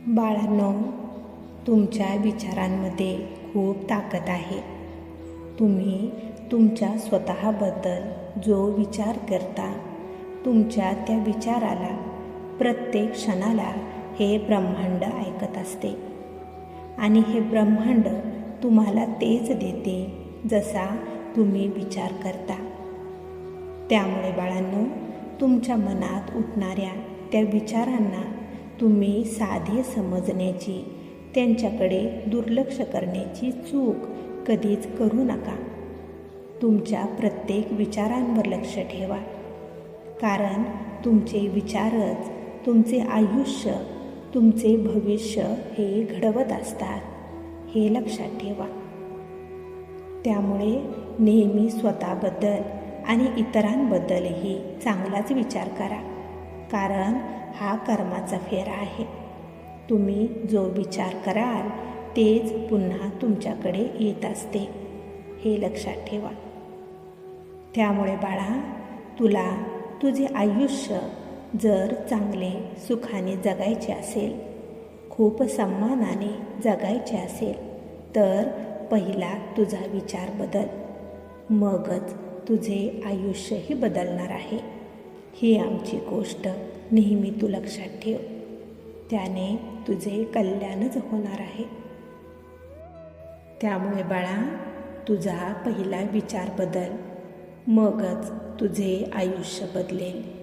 बाळांनो, तुमच्या विचारांमध्ये खूप ताकद आहे. तुम्ही तुमच्या स्वतःबद्दल जो विचार करता, तुमच्या त्या विचाराला प्रत्येक क्षणाला हे ब्रह्मांड ऐकत असते आणि हे ब्रह्मांड तुम्हाला तेच देते जसा तुम्ही विचार करता. त्यामुळे बाळांनो, तुमच्या मनात उठणाऱ्या त्या विचारांना तुम्ही साधे समजण्याची, त्यांच्याकडे दुर्लक्ष करण्याची चूक कधीच करू नका. तुमच्या प्रत्येक विचारांवर लक्ष ठेवा, कारण तुमचे विचारच तुमचे आयुष्य, तुमचे भविष्य हे घडवत असतात, हे लक्षात ठेवा. त्यामुळे नेहमी स्वतःबद्दल आणि इतरांबद्दलही चांगलाच विचार करा, कारण हा कर्माचा फेरा आहे. तुम्ही जो विचार कराल तेच पुन्हा तुमच्याकडे येत असते, हे लक्षात ठेवा. त्यामुळे बाळा, तुला तुझे आयुष्य जर चांगले सुखाने जगायचे असेल, खूप सन्मानाने जगायचे असेल, तर पहिला तुझा विचार बदल, मगच तुझे आयुष्यही बदलणार आहे. ही आमची गोष्ट नेहमी तू लक्षात ठेव, त्याने तुझे कल्याणच होणार आहे. त्यामुळे बाळा, तुझा पहिला विचार बदल, मगच तुझे आयुष्य बदलेल.